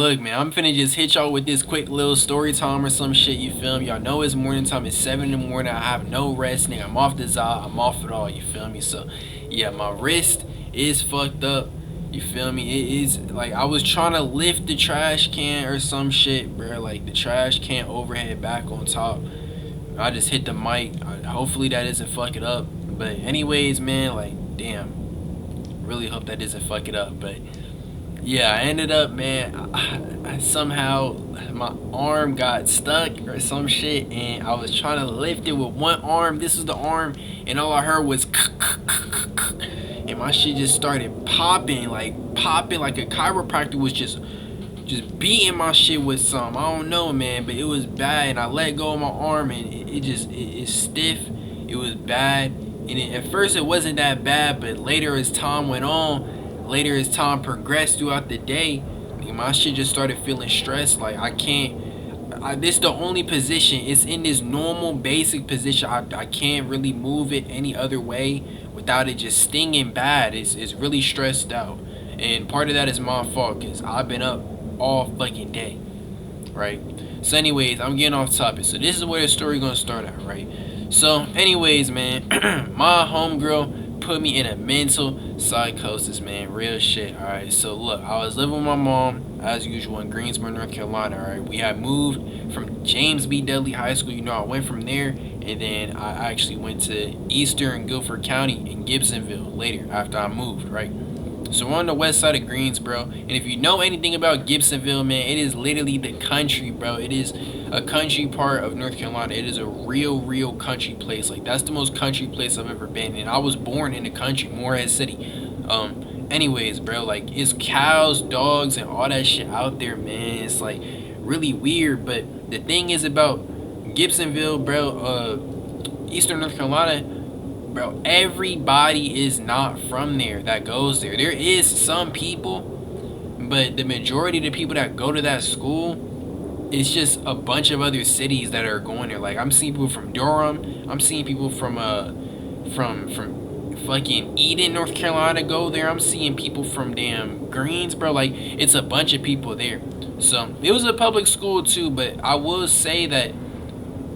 Look, man, I'm finna just hit y'all with this quick little story time or some shit, you feel me? Y'all know it's morning time, it's 7 in the morning, I have no rest, nigga. I'm off the Za, I'm off it all, you feel me? So, yeah, my wrist is fucked up, you feel me? It is, like, I was trying to lift the trash can or some shit, bro. Like, the trash can overhead back on top. I just hit the mic. Hopefully that doesn't fuck it up. But anyways, man, like, damn. Really hope that doesn't fuck it up, but yeah, I ended up, man, I somehow my arm got stuck or some shit, and I was trying to lift it with one arm. This was the arm, and all I heard was and my shit just started popping like a chiropractor was just beating my shit with some. I don't know, man, but it was bad, and I let go of my arm, and it's stiff. It was bad, and at first it wasn't that bad, but later as time went on. Later as time progressed throughout the day, my shit just started feeling stressed. Like I can't. This the only position. It's in this normal basic position. I can't really move it any other way without it just stinging bad. It's really stressed out, and part of that is my fault because I've been up all fucking day, right? So anyways, I'm getting off topic. So this is where the story gonna start at, right? So anyways, man, my homegirl put me in a mental psychosis, man. Real shit. Alright, so look, I was living with my mom as usual in Greensboro, North Carolina. Alright, we had moved from James B. Dudley High School. You know, I went from there, and then I actually went to Eastern Guilford County in Gibsonville later after I moved, right? So we're on the west side of Greensboro, and if you know anything about Gibsonville, man, it is literally the country, bro. It is a country part of North Carolina. It is a real country place. Like, that's the most country place I've ever been in. I was born in the country, Morehead City. Anyways, bro, like, it's cows, dogs, and all that shit out there, man. It's like really weird, but the thing is about Gibsonville, bro, Eastern North Carolina, bro, everybody is not from there that goes there. There is some people, but the majority of the people that go to that school, it's just a bunch of other cities that are going there. Like, I'm seeing people from Durham. I'm seeing people from fucking Eden, North Carolina go there. I'm seeing people from damn Greensboro. Like, it's a bunch of people there. So it was a public school too, but I will say that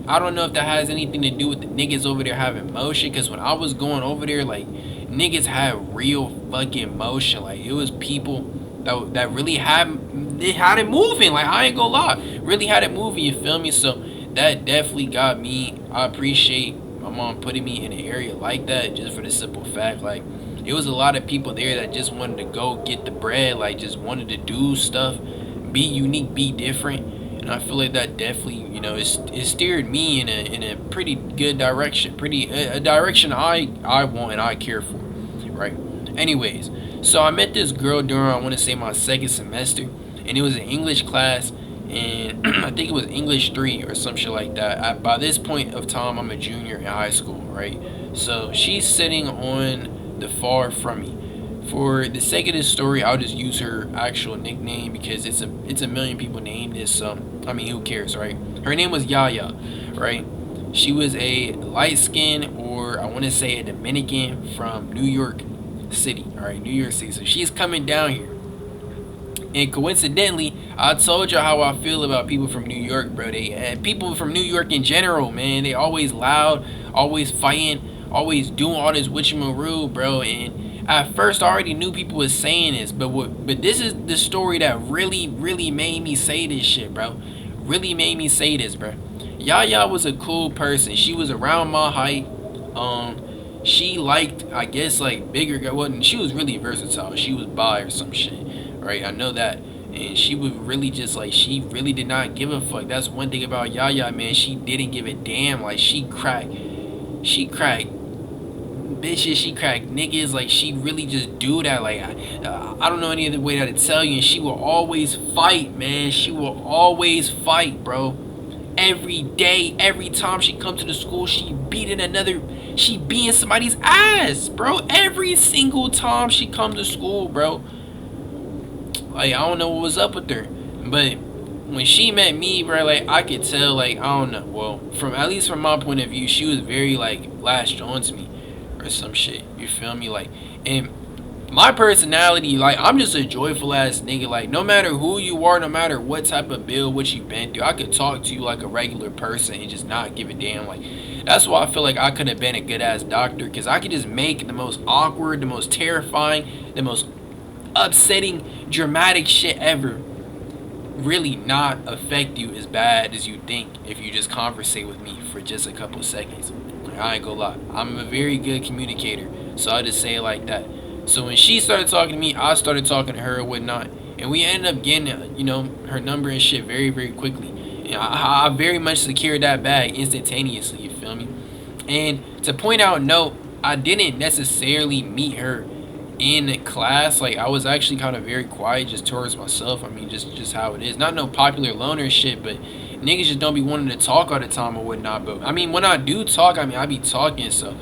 I don't know if that has anything to do with the niggas over there having motion, because when I was going over there, like, niggas had real fucking motion. Like, it was people that really had it moving. Like, I ain't gonna lie, really had it moving, you feel me? So that definitely got me. I appreciate my mom putting me in an area like that, just for the simple fact, like, it was a lot of people there that just wanted to go get the bread, like, just wanted to do stuff, be unique, be different. And I feel like that definitely, you know, it steered me in a pretty good direction, a direction I want and I care for, right? Anyways, so I met this girl during, I want to say, my second semester, and it was an English class, and I think it was English 3 or some shit like that. By this point of time, I'm a junior in high school, right? So she's sitting on the far from me. For the sake of this story, I'll just use her actual nickname because it's a million people named this. So I mean, who cares, right? Her name was Yaya, right? She was a light skin, or I want to say a Dominican from New York City, all right, New York City. So she's coming down here, and coincidentally, I told you how I feel about people from New York, bro. People from New York in general, man. They always loud, always fighting, always doing all this witchamaroo, bro. And at first, I already knew people was saying this, but this is the story that really made me say this shit, bro. Really made me say this, bro. Yaya was a cool person. She was around my height. She liked, I guess, like, bigger guys. Well, she was really versatile. She was bi or some shit, right? I know that. And she would really just, like, she really did not give a fuck. That's one thing about Yaya, man. She didn't give a damn. Like, she cracked bitches, she cracked niggas. Like, she really just do that. Like, I don't know any other way to tell you. And she will always fight, man. She will always fight, bro. Every day, every time she come to the school, she beating somebody's ass, bro. Every single time she come to school, bro. Like, I don't know what was up with her, but when she met me, bro, like, I could tell, like, I don't know. Well, at least from my point of view, she was very, like, latched on to me or some shit. You feel me? Like, and my personality, like, I'm just a joyful ass nigga. Like, no matter who you are, no matter what type of bill, what you been through, I could talk to you like a regular person and just not give a damn. Like, that's why I feel like I could have been a good ass doctor, because I could just make the most awkward, the most terrifying, the most upsetting, dramatic shit ever really not affect you as bad as you think if you just conversate with me for just a couple seconds. Like, I ain't gonna lie, I'm a very good communicator, so I just say it like that. So when she started talking to me, I started talking to her and whatnot, and we ended up getting, her number and shit very, very quickly. And I very much secured that bag instantaneously. You feel me? And to point out, no, I didn't necessarily meet her in class. Like, I was actually kind of very quiet just towards myself. I mean, just how it is. Not no popular loner shit, but niggas just don't be wanting to talk all the time or whatnot. But I mean, when I do talk, I mean, I be talking. So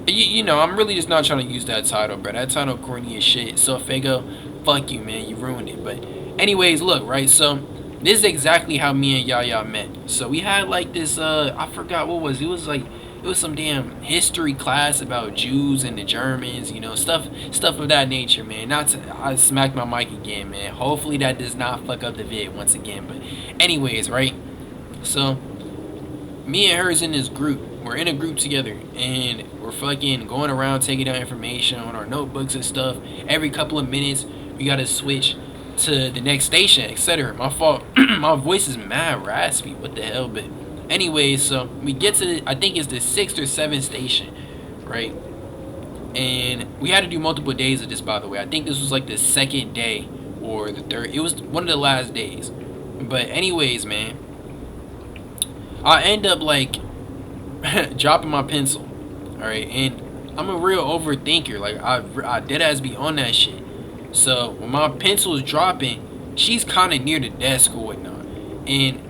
I'm really just not trying to use that title, bro. That title corny as shit. So Fago, fuck you, man. You ruined it. But anyways, look, right. So this is exactly how me and Yaya met. So we had like this. I forgot what was. It was some damn history class about Jews and the Germans, stuff of that nature, man. Not to, I smacked my mic again, man. Hopefully that does not fuck up the vid once again. But anyways, right? So me and her is in this group. We're in a group together, and we're fucking going around taking down information on our notebooks and stuff. Every couple of minutes, we gotta switch to the next station, etc. My fault. My voice is mad raspy. What the hell? But anyways, so we get to, I think it's the 6th or 7th station, right? And we had to do multiple days of this, by the way. I think this was like the 2nd day or the 3rd. It was one of the last days. But anyways, man, I end up like dropping my pencil, all right? And I'm a real overthinker. Like, I deadass be on that shit. So when my pencil is dropping, she's kind of near the desk or whatnot, and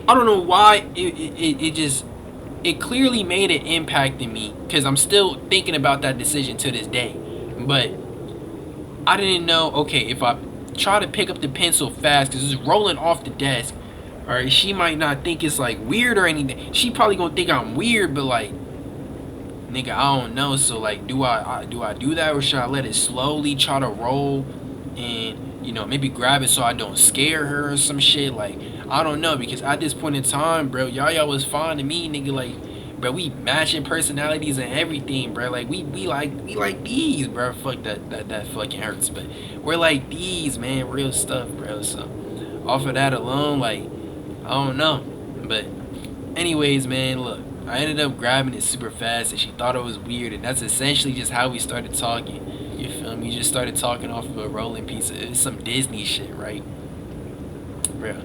I don't know why it clearly made an impact in me, because I'm still thinking about that decision to this day. But I didn't know, okay, if I try to pick up the pencil fast because it's rolling off the desk, all right, she might not think it's like weird or anything. She probably gonna think I'm weird, but like, nigga, I don't know. So like, do I do that, or should I let it slowly try to roll and maybe grab it so I don't scare her or some shit? Like, I don't know, because at this point in time, bro, Yaya was fine to me, nigga. Like, bro, we matching personalities and everything, bro. Like, we like these, bro. Fuck that fucking hurts, but we're like these, man, real stuff, bro. So off of that alone, like, I don't know. But anyways, man, look, I ended up grabbing it super fast, and she thought it was weird, and that's essentially just how we started talking. You feel me? We just started talking off of a rolling piece of, it's some Disney shit, right? Bro.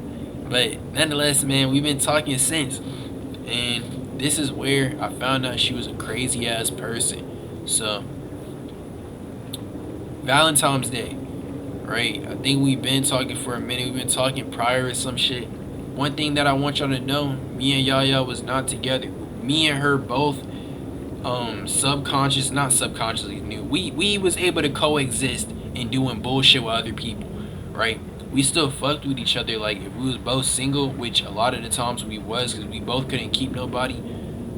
But nonetheless, man, we've been talking since, and this is where I found out she was a crazy ass person. So Valentine's Day, right? I think we've been talking for a minute. We've been talking prior or some shit. One thing that I want y'all to know, me and Yaya was not together. Me and her both not subconsciously knew. We was able to coexist in doing bullshit with other people, right? We still fucked with each other. Like, if we was both single, which a lot of the times we was, because we both couldn't keep nobody,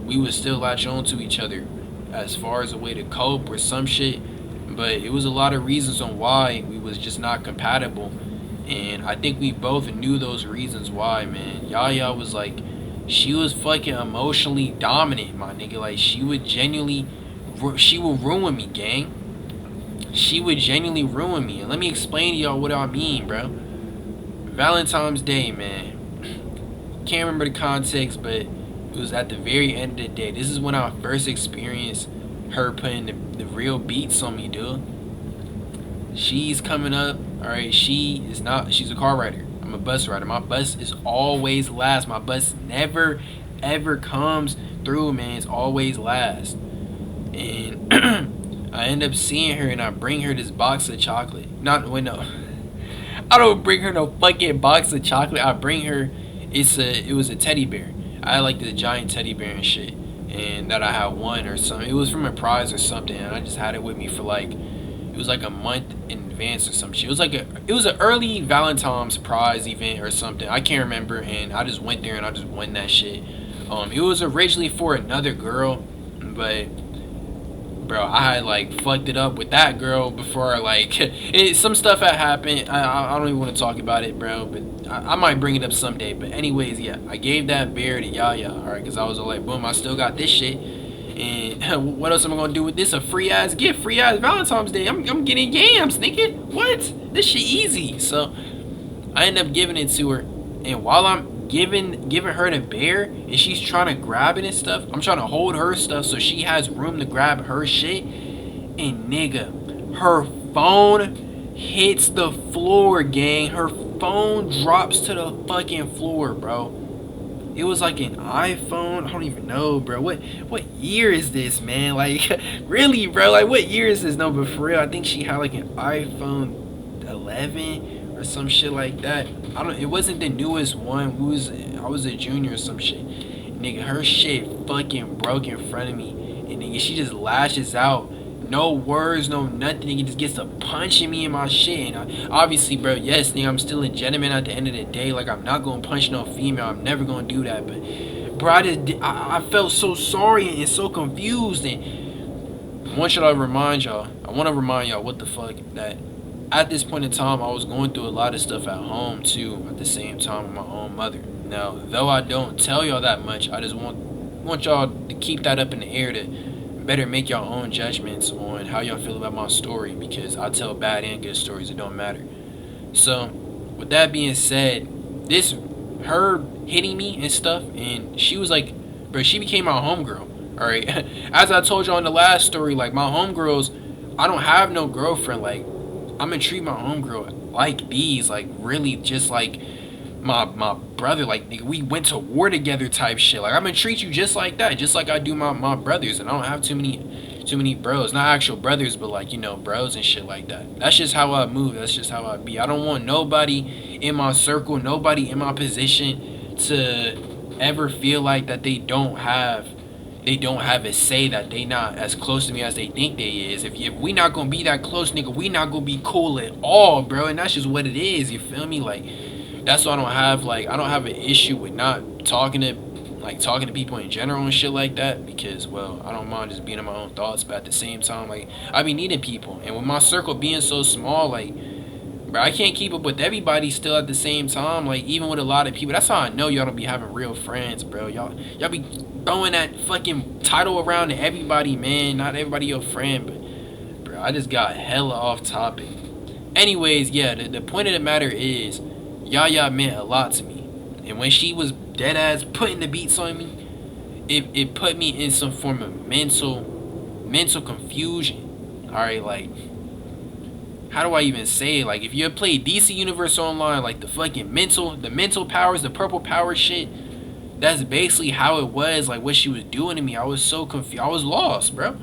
we would still latch on to each other as far as a way to cope or some shit. But it was a lot of reasons on why we was just not compatible, and I think we both knew those reasons why, man. Yaya was like, she was fucking emotionally dominant, my nigga. Like, she would ruin me, gang. She would genuinely ruin me. And let me explain to y'all what I mean, bro. Valentine's Day, man. Can't remember the context, but it was at the very end of the day. This is when I first experienced her putting the real beats on me, dude. She's coming up, alright. She's a car rider. I'm a bus rider. My bus is always last. My bus never ever comes through, man. It's always last. And I end up seeing her, and I bring her this box of chocolate. No. I don't bring her no fucking box of chocolate. I bring her, it was a teddy bear. I had like the giant teddy bear and shit, and that I had won or something. It was from a prize or something, and I just had it with me for like, it was like a month in advance or some shit. It was an early Valentine's prize event or something. I can't remember, and I just went there and I just won that shit. It was originally for another girl, but bro, I had like fucked it up with that girl before. Like, some stuff had happened. I don't even want to talk about it, bro. But I might bring it up someday. But anyways, yeah, I gave that bear to Yaya, all right, because I was like, boom, I still got this shit. And what else am I gonna do with this? A free ass gift, free ass Valentine's Day. I'm getting yams, nigga. What? This shit easy. So I end up giving it to her, and while I'm giving her the bear, and she's trying to grab it and stuff, I'm trying to hold her stuff so she has room to grab her shit. And nigga, her phone hits the floor, gang. Her phone drops to the fucking floor, bro. It was like an iPhone. I don't even know, bro. What year is this, man? Like, really, bro? Like, what year is this? No, but for real, I think she had like an iPhone 11 or some shit like that. I don't. It wasn't the newest one. I was a junior or some shit. Nigga, her shit fucking broke in front of me, and nigga, she just lashes out. No words, no nothing. He just gets to punching me in my shit. And obviously, bro, yes, nigga, I'm still a gentleman at the end of the day. Like, I'm not gonna punch no female. I'm never gonna do that. But, bro, I felt so sorry and so confused. And I want to remind y'all what the fuck, that at this point in time, I was going through a lot of stuff at home too. At the same time with my own mother. Now, though I don't tell y'all that much, I just want y'all to keep that up in the air, to better make your own judgments on how y'all feel about my story, because I tell bad and good stories. It don't matter. So with that being said, this her hitting me and stuff, and she was like, bro, she became my homegirl. All right. As I told y'all in the last story, like, my homegirls, I don't have no girlfriend. Like, I'm gonna treat my homegirl like these, like, really just like my brother. Like, nigga, we went to war together type shit. Like, I'm gonna treat you just like that, just like I do my brothers. And I don't have too many bros, not actual brothers, but like, you know, bros and shit like that. That's just how I move. That's just how I be. I don't want nobody in my circle, nobody in my position to ever feel like that they don't have a say, that they not as close to me as they think they is. If we not gonna be that close, nigga, we not gonna be cool at all, bro. And that's just what it is. You feel me? Like, that's why I don't have an issue with not talking to people in general and shit like that, because, well, I don't mind just being in my own thoughts, but at the same time, like, I be needing people. And with my circle being so small, like, bro, I can't keep up with everybody still at the same time. Like, even with a lot of people, that's how I know y'all don't be having real friends, bro. Y'all be throwing that fucking title around to everybody, man. Not everybody your friend, but, bro, I just got hella off topic. Anyways, yeah, the point of the matter is, Yaya meant a lot to me. And when she was dead ass putting the beats on me, it put me in some form of mental confusion. Alright, like, how do I even say it? Like, if you play DC Universe Online, like, the mental powers, the purple power shit, that's basically how it was. Like, what she was doing to me, I was so confused. I was lost, bro.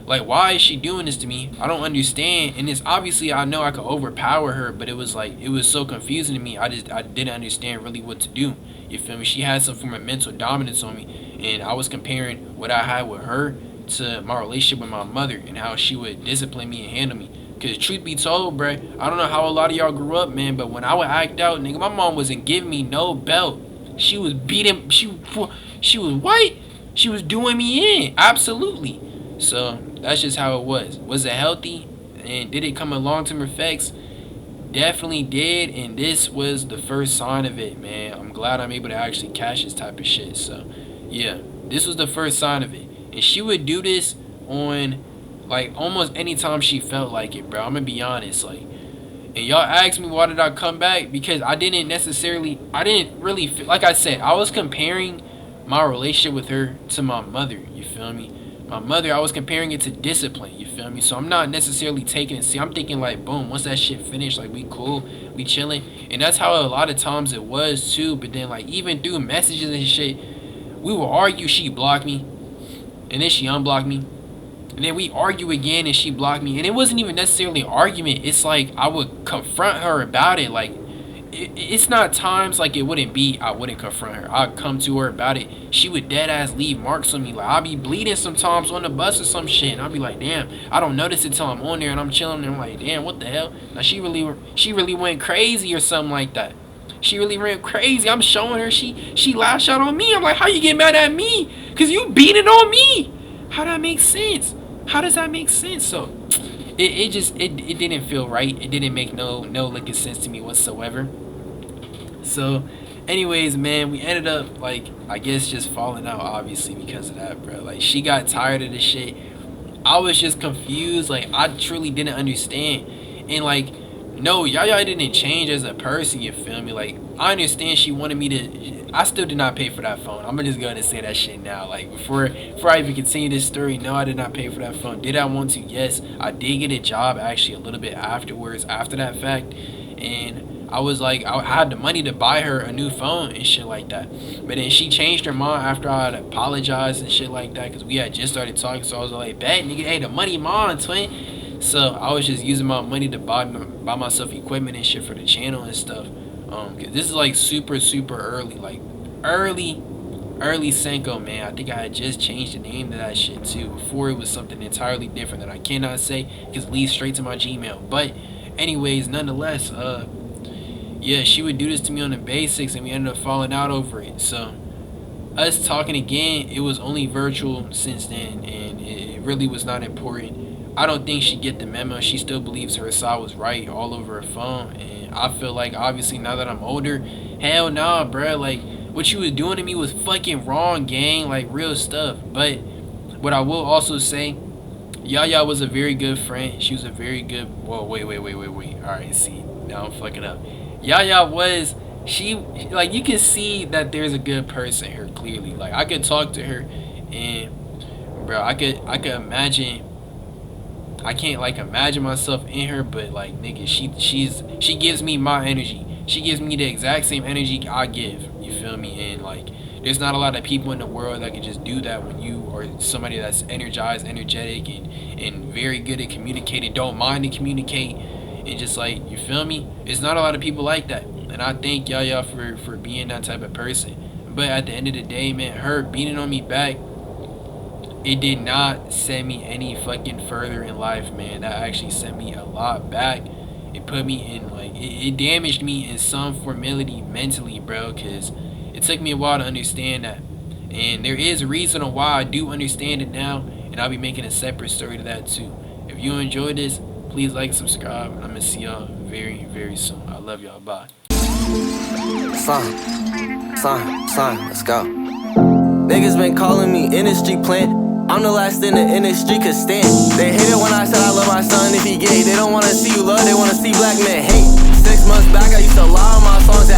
Like, why is she doing this to me? I don't understand. And it's obviously, I know I could overpower her, but it was like, it was so confusing to me. I didn't understand really what to do. You feel me? She had some form of mental dominance on me, and I was comparing what I had with her to my relationship with my mother and how she would discipline me and handle me. Because truth be told, bruh, I don't know how a lot of y'all grew up, man, but when I would act out, nigga, my mom wasn't giving me no belt. She was beating, she was white. She was doing me in. Absolutely. So that's just how it was. Was it healthy? And did it come with long-term effects? Definitely did. And this was the first sign of it, man. I'm glad I'm able to actually catch this type of shit. So yeah, this was the first sign of it. And she would do this on, like, almost any time she felt like it, bro. I'm gonna be honest. Like, and y'all asked me why did I come back, because I didn't really feel, like I said, I was comparing my relationship with her to my mother. You feel me? My mother, I was comparing it to discipline, you feel me? So I'm not necessarily taking it. See, I'm thinking like, boom, once that shit finished, like, we cool, we chilling. And that's how a lot of times it was too. But then, like, even through messages and shit, we would argue, she blocked me, and then she unblocked me, and then we argue again and she blocked me. And it wasn't even necessarily an argument. It's like I would confront her about it. Like, it's not times like it wouldn't be I wouldn't confront her. I'd come to her about it. She would dead ass leave marks on me. Like, I'd be bleeding sometimes on the bus or some shit, and I'd be like, damn, I don't notice it till I'm on there and I'm chilling, and I'm like, damn, what the hell? Now she really went crazy or something like that. She really went crazy. I'm showing her, she lashed out on me. I'm like, how you get mad at me? Cause you beating on me. How that make sense? How does that make sense? So it didn't feel right. It didn't make no looking sense to me whatsoever. So, anyways, man, we ended up like I guess just falling out obviously because of that, bro. Like she got tired of the shit. I was just confused. Like I truly didn't understand, and like no, Yaya didn't change as a person. You feel me? Like I understand she wanted me to. I still did not pay for that phone. I'm gonna just go ahead and say that shit now. Like before I even continue this story, no, I did not pay for that phone. Did I want to? Yes, I did get a job actually a little bit afterwards after that fact, and I was like, I had the money to buy her a new phone and shit like that. But then she changed her mind after I had apologized and shit like that because we had just started talking. So I was like, bet, nigga, hey, the money mine, twin. So I was just using my money to buy myself equipment and shit for the channel and stuff. Cause this is like super early, like early Senko, man. I think I had just changed the name to that shit too. Before it was something entirely different that I cannot say because it leads straight to my Gmail. But anyways, nonetheless, yeah, she would do this to me on the basics, and we ended up falling out over it. So, us talking again, it was only virtual since then, and it really was not important. I don't think she get the memo. She still believes her side was right all over her phone, and I feel like obviously now that I'm older, hell nah, bruh. Like what you was doing to me was fucking wrong, gang. Like real stuff. But what I will also say, Yaya was a very good friend. She was a very good. Whoa, wait. All right, see, now I'm fucking up. Yaya was she like you can see that there's a good person here clearly. Like I could talk to her, and bro, I could imagine. I can't like imagine myself in her, but like nigga, she gives me my energy. She gives me the exact same energy I give. You feel me? And like, there's not a lot of people in the world that can just do that when you are somebody that's energized, energetic, and very good at communicating. Don't mind to communicate, and just like you feel me. It's not a lot of people like that, and I thank Yaya for being that type of person. But at the end of the day, man, her beating on me back, it did not send me any fucking further in life, man. That actually sent me a lot back. It put me in like it damaged me in some formality mentally, bro, because it took me a while to understand that. And there is a reason on why I do understand it now, and I'll be making a separate story to that too. If you enjoyed this, please like, subscribe, and I'm gonna see y'all very soon. I love y'all. Bye. Son, let's go. Niggas been calling me industry plant. I'm the last in the industry could stand. They hate it when I said I love my son if he gay. They don't wanna see you love, they wanna see black men hate. 6 months back I used to lie on my songs.